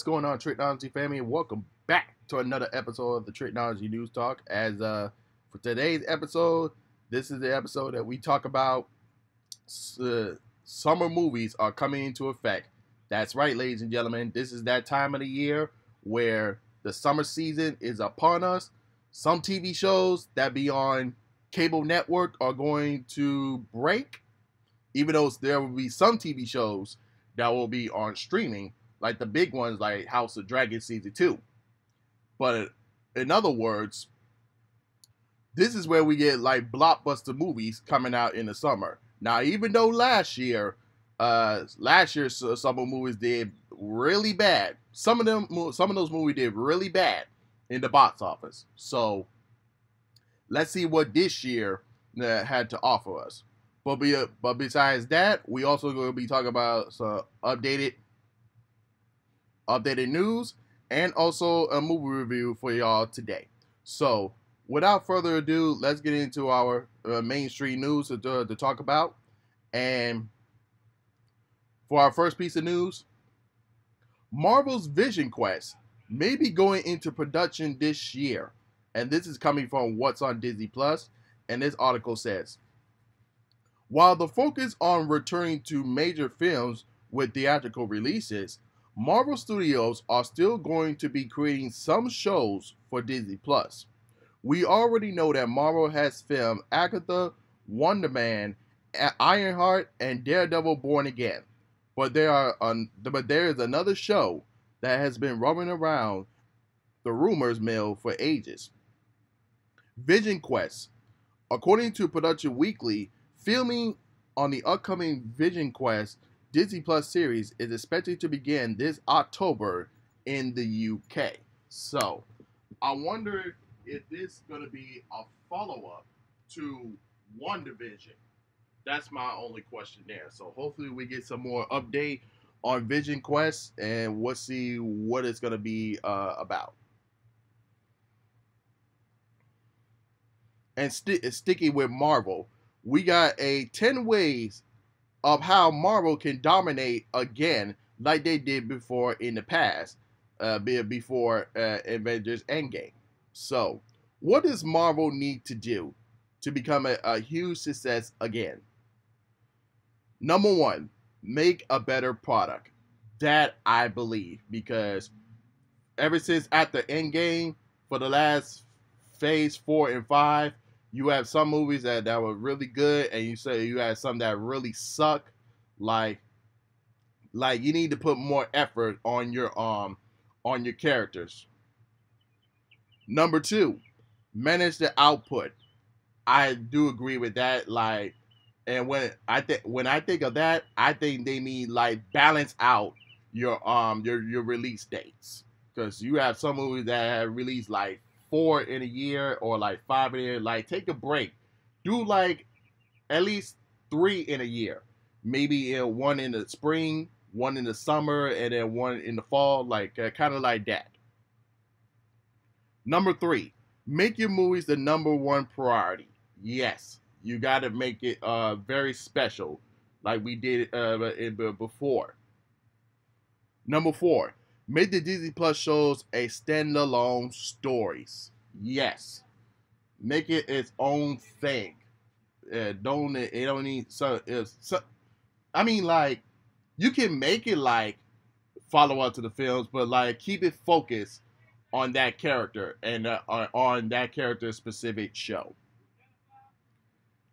What's going on, Tricology family? Welcome back to another episode of the Tricology News Talk. For today's episode, this is the episode that we talk about summer movies are coming into effect. That's right, ladies and gentlemen. This is that time of the year where the summer season is upon us. Some TV shows that be on cable network are going to break, even though there will be some TV shows that will be on streaming, like the big ones like House of Dragon Season 2. But in other words, this is where we get like blockbuster movies coming out in the summer. Now, even though last year's summer movies did really bad, some of those movies did really bad in the box office. So let's see what this year had to offer us. But besides that, we also going to be talking about some updated news and also a movie review for y'all today. So without further ado, let's get into our mainstream news to talk about. And for our first piece of news, Marvel's Vision Quest may be going into production this year. And this is coming from What's on Disney Plus. And this article says, while the focus on returning to major films with theatrical releases, Marvel Studios are still going to be creating some shows for Disney Plus. We already know that Marvel has filmed Agatha, Wonder Man, Ironheart, and Daredevil Born Again. But there is another show that has been rumbling around the rumors mill for ages. Vision Quest. According to Production Weekly, filming on the upcoming Vision Quest Disney Plus series is expected to begin this October in the UK. So, I wonder if this is going to be a follow-up to WandaVision. That's my only question there. So, hopefully we get some more update on Vision Quest and we'll see what it's going to be about. And sticking with Marvel, we got a 10 ways of how Marvel can dominate again like they did before in the past, before Avengers Endgame. So, what does Marvel need to do to become a huge success again? Number one, make a better product. That I believe, because ever since after Endgame, for the last phase 4 and 5, you have some movies that were really good, and you say you have some that really suck. Like you need to put more effort on your characters. Number two, manage the output. I do agree with that. And when I think of that, I think they mean like balance out your release dates, because you have some movies that have released like 4 in a year or like 5 in a year. Like, take a break. Do like at least 3 in a year. Maybe one in the spring, one in the summer, and then one in the fall. Like kind of like that. Number 3, make your movies the number 1 priority. Yes, you got to make it very special, like we did before. Number 4, make the Disney Plus shows a standalone stories. Yes, make it its own thing. It don't need I mean, like, you can make it like follow up to the films, but like keep it focused on that character and on that character's specific show.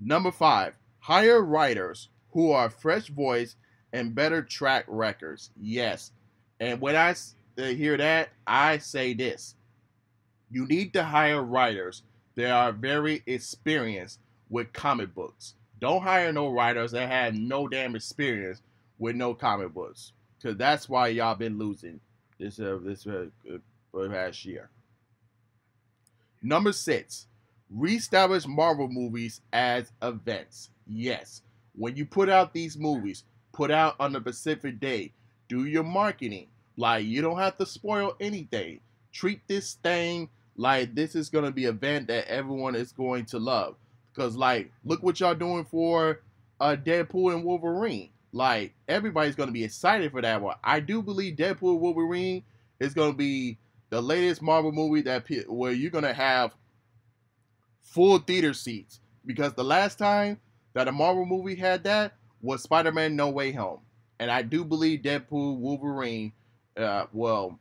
Number 5, hire writers who are fresh voice and better track records. Yes. And when I hear that, I say this. You need to hire writers that are very experienced with comic books. Don't hire no writers that have no damn experience with no comic books, because that's why y'all been losing this past year. Number 6, reestablish Marvel movies as events. Yes, when you put out these movies, put out on a specific day. Do your marketing. Like, you don't have to spoil anything. Treat this thing like this is going to be an event that everyone is going to love. Because, like, look what y'all doing for Deadpool and Wolverine. Like, everybody's going to be excited for that one. I do believe Deadpool and Wolverine It's gonna be the latest Marvel movie where you're gonna have full theater seats, because the last time that a Marvel movie had that was Spider-Man No Way Home, and I do believe Deadpool Wolverine. Well,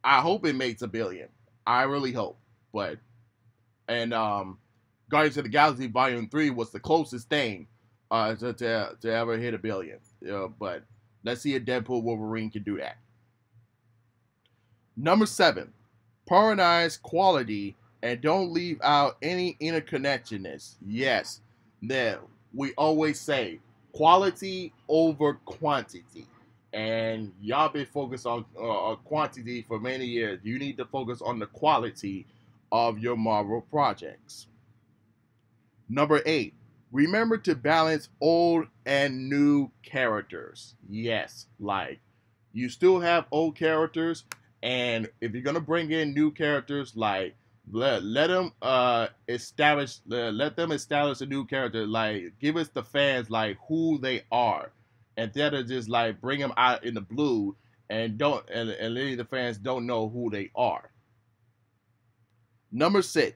I hope it makes $1 billion. I really hope, but and Guardians of the Galaxy Volume 3 was the closest thing to ever hit $1 billion. But let's see if Deadpool Wolverine can do that. Number 7, prioritize quality and don't leave out any interconnectedness. Yes, that we always say quality over quantity. And y'all been focused on quantity for many years. You need to focus on the quality of your Marvel projects. Number 8, remember to balance old and new characters. Yes, like you still have old characters, and if you're gonna bring in new characters, like let them let them establish a new character. Like give us the fans like who they are, instead of just like bring them out in the blue and letting the fans don't know who they are. Number 9,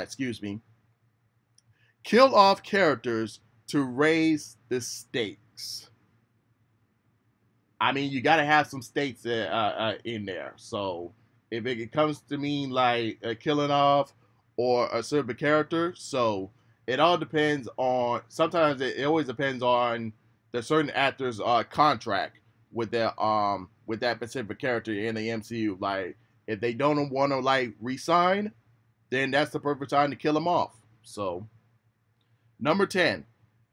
excuse me. Kill off characters to raise the stakes. I mean, you got to have some stakes in there. So if it comes to mean like killing off or a certain character, so it all depends on. Sometimes it always depends on the certain actor's contract with their with that specific character in the MCU. Like if they don't want to like resign, then that's the perfect time to kill them off. So number 10,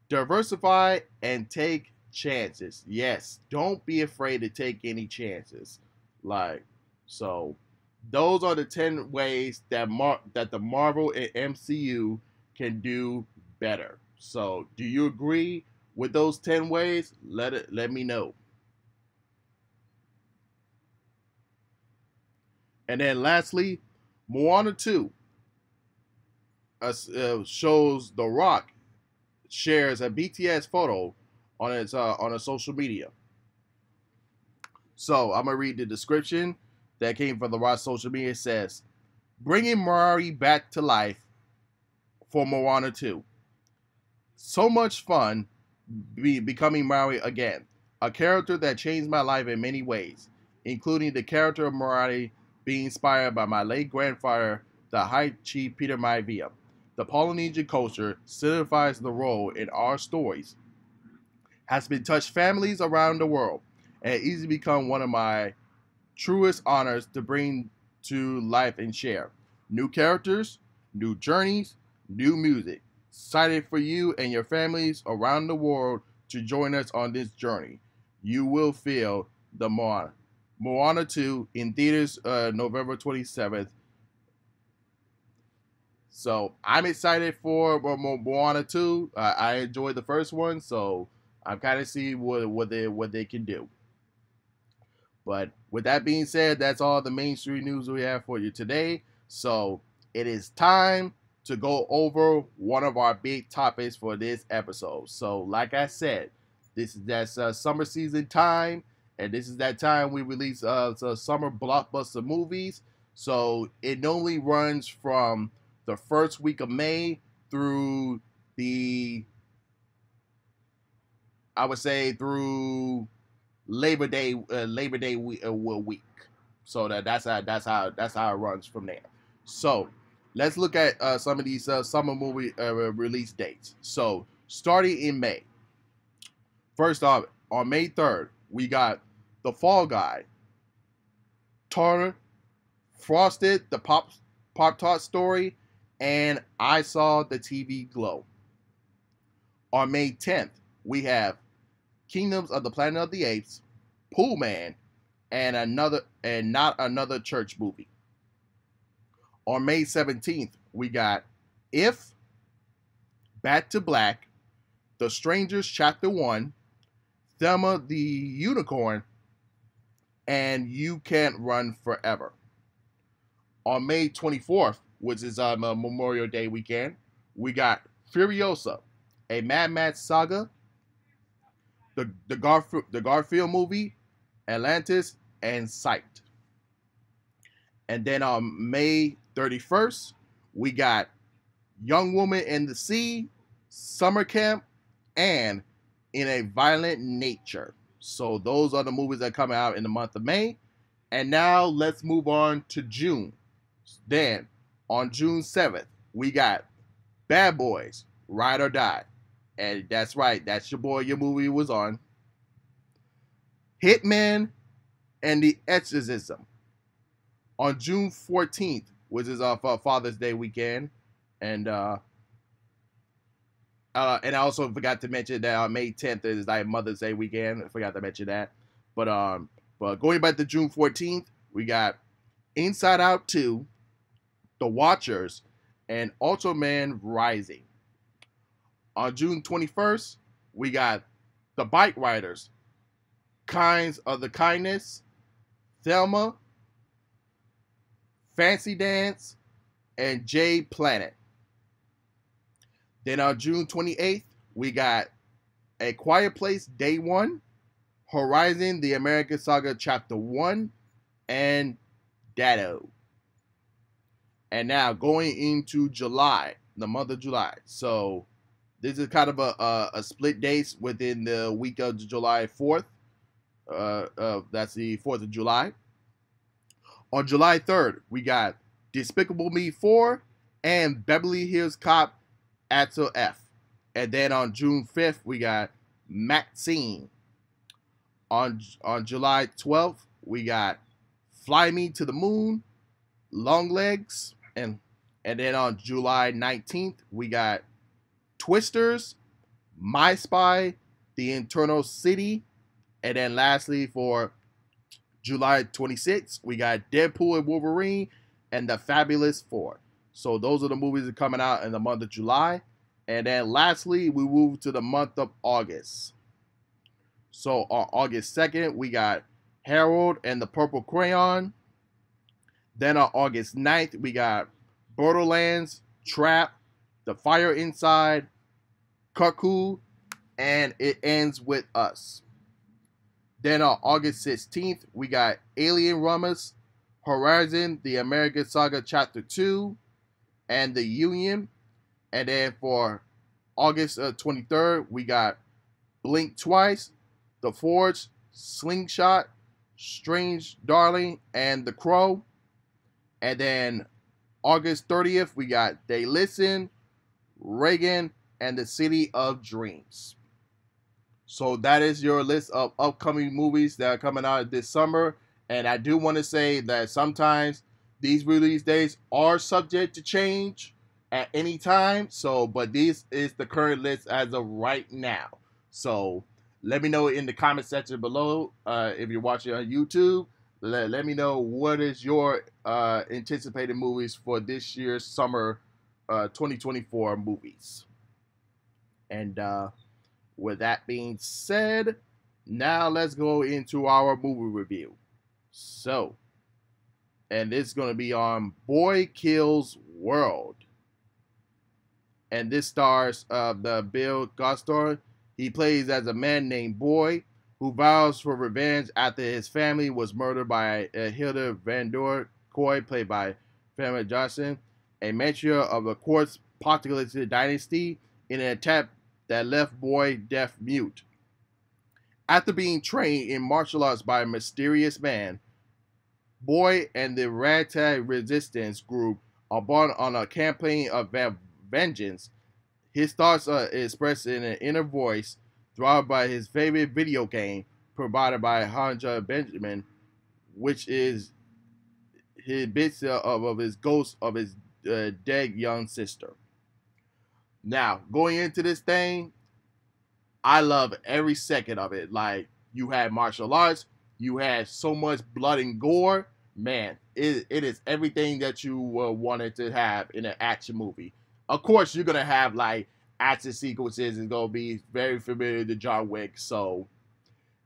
diversify and take chances. Yes, don't be afraid to take any chances. Like, so those are the 10 ways that that the Marvel and MCU can do better. So, do you agree with those 10 ways? Let me know. And then lastly, Moana 2 shows The Rock shares a BTS photo on a social media. So I'm gonna read the description that came from the Rock social media. It says, "Bringing Mari back to life for Moana 2. So much fun becoming Mari again. A character that changed my life in many ways, including the character of Mari being inspired by my late grandfather, the High Chief Peter Maivia. The Polynesian culture signifies the role in our stories, has been touched families around the world, and easily become one of my truest honors to bring to life and share. New characters, new journeys, new music. Excited for you and your families around the world to join us on this journey. You will feel the Moana. Moana 2 in theaters November 27th. So I'm excited for Moana 2. I enjoyed the first one, so I'm kind of see what they can do. But with that being said, that's all the mainstream news we have for you today. So it is time to go over one of our big topics for this episode. So like I said, this is that summer season time, and this is that time we release summer blockbuster movies. So it normally runs from the first week of May through I would say through Labor Day week. So that's how it runs from there. So let's look at some of these summer movie release dates. So starting in May. First off, on May 3rd, we got The Fall Guy, Turner, Frosted, the Pop-Tart Story, and I Saw the TV Glow. On May 10th, we have Kingdoms of the Planet of the Apes, Pool Man, and Not Another Church Movie. On May 17th, we got If, Back to Black, The Strangers Chapter 1, Thelma the Unicorn, and You Can't Run Forever. On May 24th, which is Memorial Day weekend, we got Furiosa, a Mad Max saga, the Garfield movie, Atlantis, and Sight. And then on May 31st, we got Young Woman in the Sea, Summer Camp, and In a Violent Nature. So those are the movies that come out in the month of May. And now let's move on to June. Then on June 7th, we got Bad Boys, Ride or Die. And that's right, that's your boy, your movie was on. Hitman and the Exorcism. On June 14th, which is our Father's Day weekend. And I also forgot to mention that on May 10th is like Mother's Day weekend. I forgot to mention that. But going back to June 14th, we got Inside Out 2, The Watchers, and Ultraman Rising. On June 21st, we got The Bike Riders, Kinds of the Kindness, Thelma, Fancy Dance, and J Planet. Then on June 28th, we got A Quiet Place Day 1, Horizon the American Saga Chapter 1, and Dado. And now going into July, the month of July. So this is kind of a split days within the week of July 4th. That's the 4th of July. On July 3rd, we got Despicable Me 4 and Beverly Hills Cop Axel F. And then on June 5th, we got Maxine. On July 12th, we got Fly Me to the Moon, Long Legs, and then on July 19th, we got Twisters, My Spy, The Internal City, and then lastly for July 26th, we got Deadpool and Wolverine and The Fabulous Four. So those are the movies that are coming out in the month of July. And then lastly, we move to the month of August. So on August 2nd, we got Harold and the Purple Crayon. Then on August 9th, we got Borderlands, Trap, The Fire Inside, Cuckoo, and It Ends With Us. Then on August 16th, we got Alien Rumors, Horizon, The American Saga Chapter 2, and The Union. And then for August 23rd, we got Blink Twice, The Forge, Slingshot, Strange Darling, and The Crow. And then August 30th, we got They Listen, Reagan, and The City of Dreams. So that is your list of upcoming movies that are coming out this summer. And I do want to say that sometimes these release dates are subject to change at any time. So, but this is the current list as of right now. So let me know in the comment section below if you're watching on YouTube. Let me know what is your anticipated movies for this year's summer 2024 movies. And with that being said, now let's go into our movie review. So, and it's going to be on Boy Kills World. And this stars the Bill Gostor. He plays as a man named Boy who vows for revenge after his family was murdered by Hilda Van Der Kooi, played by Family Johnson, a matriarch of the Quartz populated dynasty, in an attack that left Boy deaf mute. After being trained in martial arts by a mysterious man, Boy and the ragtag resistance group are born on a campaign of vengeance. His thoughts are expressed in an inner voice throughout by his favorite video game provided by Hanja Benjamin, which is his bits of his ghost of his dead young sister. Now, going into this thing, I love every second of it. Like, you had martial arts, you had so much blood and gore. Man, it is everything that you wanted to have in an action movie. Of course, you're going to have, like, action sequences. It's going to be very familiar to John Wick. So,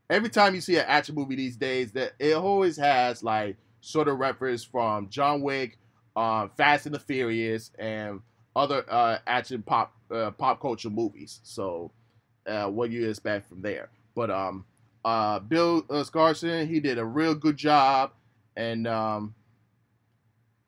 every time you see an action movie these days, that it always has, like, sort of reference from John Wick, Fast and the Furious, and other action pop culture movies. So what you expect from there. But Bill Skarsgård, he did a real good job, and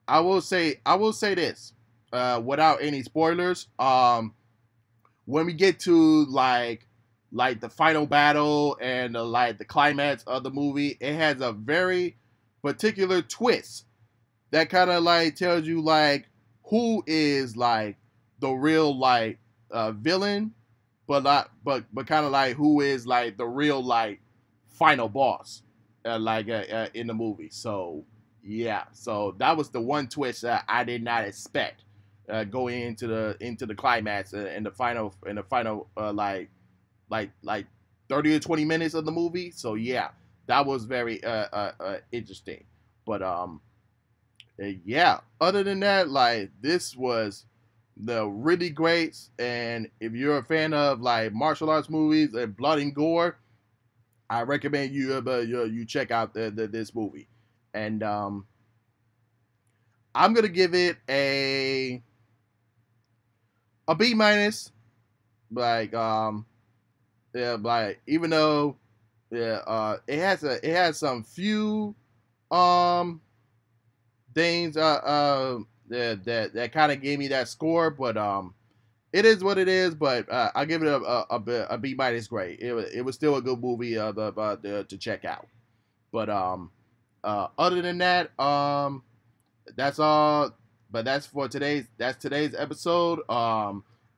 I will say this, without any spoilers. When we get to like the final battle and like the climax of the movie, it has a very particular twist that kind of like tells you like who is like the real like villain, but not but kind of like who is like the real like final boss, in the movie. So yeah, so that was the one twist that I did not expect going into the climax in the final like 30 or 20 minutes of the movie. So yeah, that was very interesting. But yeah, other than that, like this was the really great. And if you're a fan of like martial arts movies and blood and gore, I recommend you check out this movie. And I'm gonna give it a B minus. Like yeah, like even though yeah, it has some few um things that kind of gave me that score, but it is what it is. But I give it a B minus grade. It was still a good movie to check out. But other than that, that's all. But that's today's episode.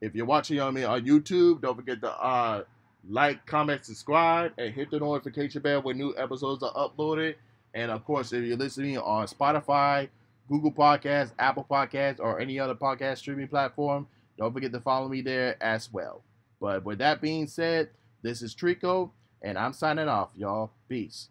If you're watching on me on YouTube, don't forget to like, comment, subscribe, and hit the notification bell when new episodes are uploaded. And of course, if you're listening on Spotify, Google Podcasts, Apple Podcasts, or any other podcast streaming platform, don't forget to follow me there as well. But with that being said, this is Trico, and I'm signing off, y'all. Peace.